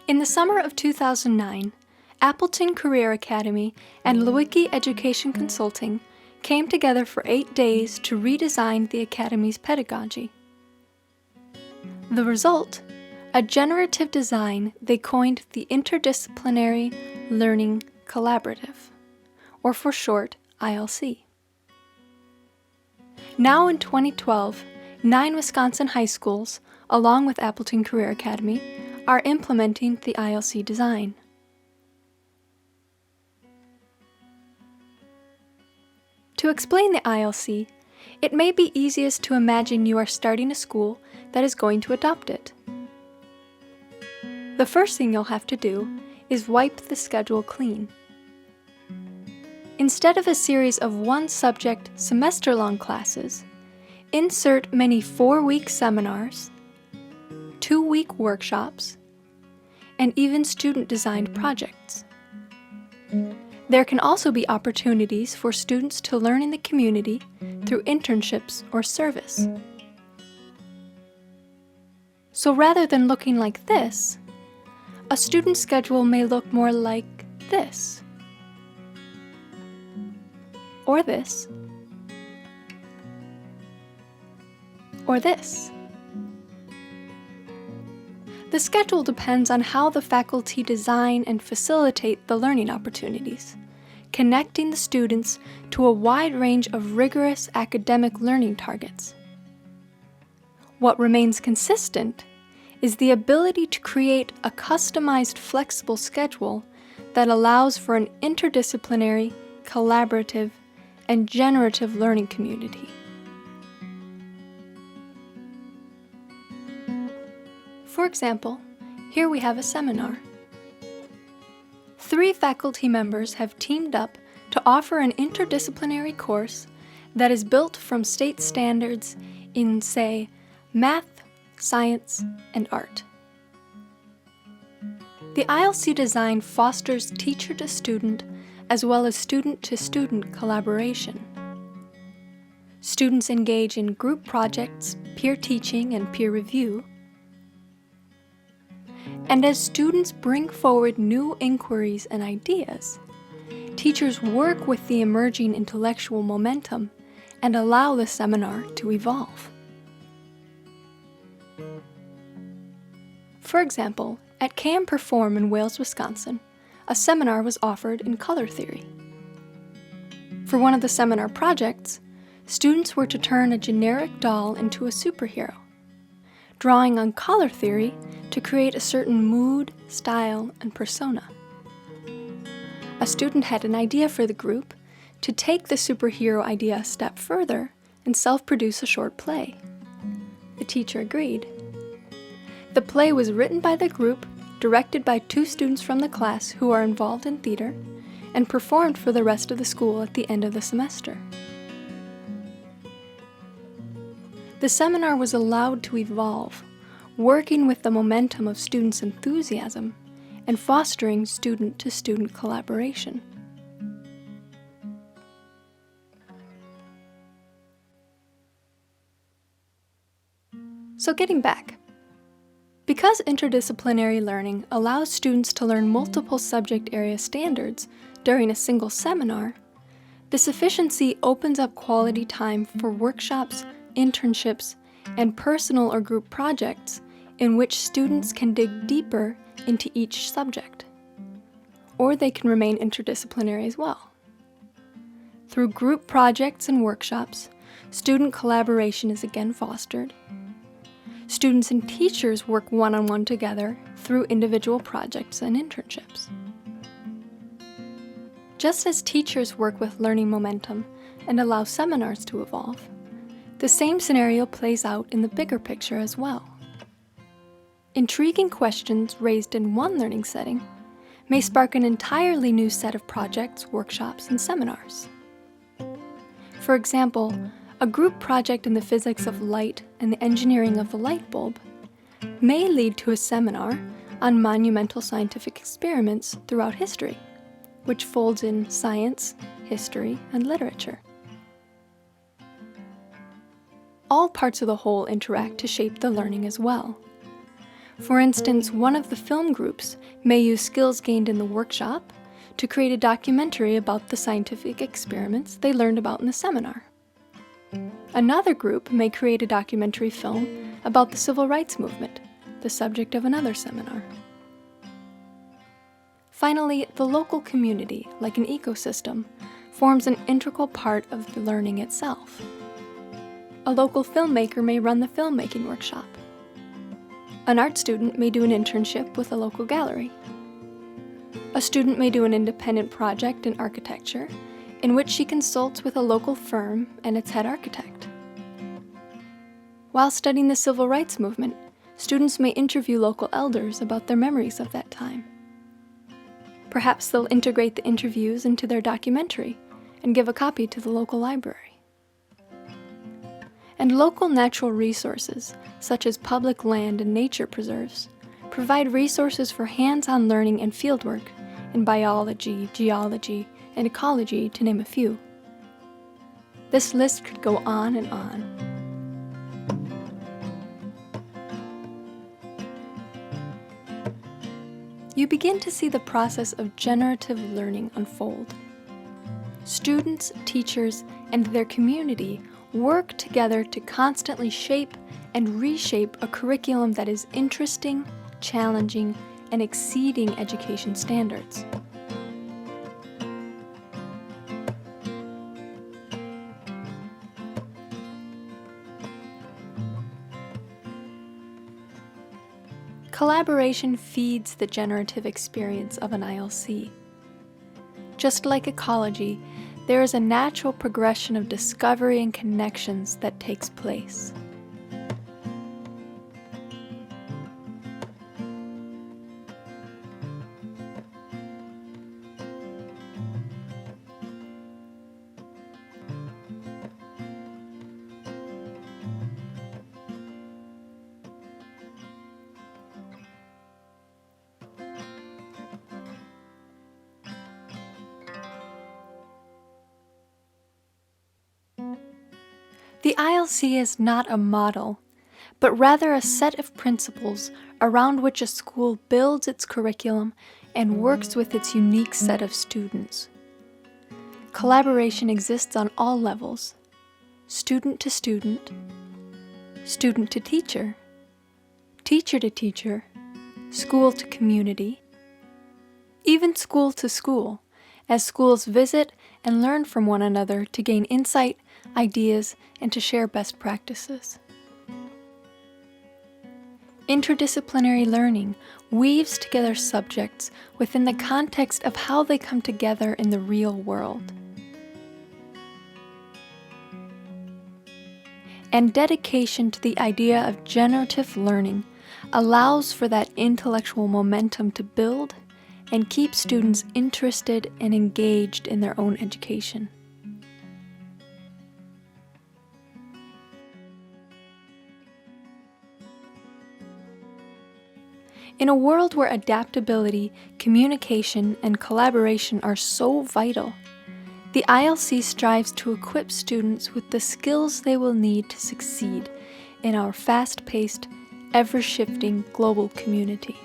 In the summer of 2009, Appleton Career Academy and Lewicki Education Consulting came together for 8 days to redesign the Academy's pedagogy. The result? A generative design they coined the Interdisciplinary Learning Collaborative, or for short, ILC. Now in 2012, 9 Wisconsin high schools, along with Appleton Career Academy, are implementing the ILC design. To explain the ILC, it may be easiest to imagine you are starting a school that is going to adopt it. The first thing you'll have to do is wipe the schedule clean. Instead of a series of one-subject, semester-long classes, insert many 4-week seminars, 2-week workshops, and even student-designed projects. There can also be opportunities for students to learn in the community through internships or service. So rather than looking like this, a student schedule may look more like this, or this, or this. The schedule depends on how the faculty design and facilitate the learning opportunities, connecting the students to a wide range of rigorous academic learning targets. What remains consistent is the ability to create a customized, flexible schedule that allows for an interdisciplinary, collaborative, and generative learning community. For example, here we have a seminar. 3 faculty members have teamed up to offer an interdisciplinary course that is built from state standards in, say, math, science, and art. The ILC design fosters teacher-to-student as well as student-to-student collaboration. Students engage in group projects, peer teaching, and peer review. And as students bring forward new inquiries and ideas, teachers work with the emerging intellectual momentum and allow the seminar to evolve. For example, at Cam Perform in Wales, Wisconsin, a seminar was offered in color theory. For one of the seminar projects, students were to turn a generic doll into a superhero, drawing on color theory to create a certain mood, style, and persona. A student had an idea for the group to take the superhero idea a step further and self-produce a short play. The teacher agreed. The play was written by the group, directed by 2 students from the class who are involved in theater, and performed for the rest of the school at the end of the semester. The seminar was allowed to evolve, working with the momentum of students' enthusiasm and fostering student-to-student collaboration. So getting back, because interdisciplinary learning allows students to learn multiple subject area standards during a single seminar, this efficiency opens up quality time for workshops, internships, and personal or group projects in which students can dig deeper into each subject. Or they can remain interdisciplinary as well. Through group projects and workshops, student collaboration is again fostered. Students and teachers work one-on-one together through individual projects and internships. Just as teachers work with learning momentum and allow seminars to evolve, the same scenario plays out in the bigger picture as well. Intriguing questions raised in one learning setting may spark an entirely new set of projects, workshops, and seminars. For example, a group project in the physics of light and the engineering of the light bulb may lead to a seminar on monumental scientific experiments throughout history, which folds in science, history, and literature. All parts of the whole interact to shape the learning as well. For instance, one of the film groups may use skills gained in the workshop to create a documentary about the scientific experiments they learned about in the seminar. Another group may create a documentary film about the civil rights movement, the subject of another seminar. Finally, the local community, like an ecosystem, forms an integral part of the learning itself. A local filmmaker may run the filmmaking workshop. An art student may do an internship with a local gallery. A student may do an independent project in architecture, in which she consults with a local firm and its head architect. While studying the civil rights movement, students may interview local elders about their memories of that time. Perhaps they'll integrate the interviews into their documentary and give a copy to the local library. And local natural resources, such as public land and nature preserves, provide resources for hands-on learning and fieldwork in biology, geology, and ecology, to name a few. This list could go on and on. You begin to see the process of generative learning unfold. Students, teachers, and their community work together to constantly shape and reshape a curriculum that is interesting, challenging, and exceeding education standards. Collaboration feeds the generative experience of an ILC. Just like ecology, there is a natural progression of discovery and connections that takes place. The ILC is not a model, but rather a set of principles around which a school builds its curriculum and works with its unique set of students. Collaboration exists on all levels: student to student, student to teacher, teacher to teacher, school to community, even school to school, as schools visit and learn from one another to gain insight, ideas, and to share best practices. Interdisciplinary learning weaves together subjects within the context of how they come together in the real world. And dedication to the idea of generative learning allows for that intellectual momentum to build and keep students interested and engaged in their own education. In a world where adaptability, communication, and collaboration are so vital, the ILC strives to equip students with the skills they will need to succeed in our fast-paced, ever-shifting global community.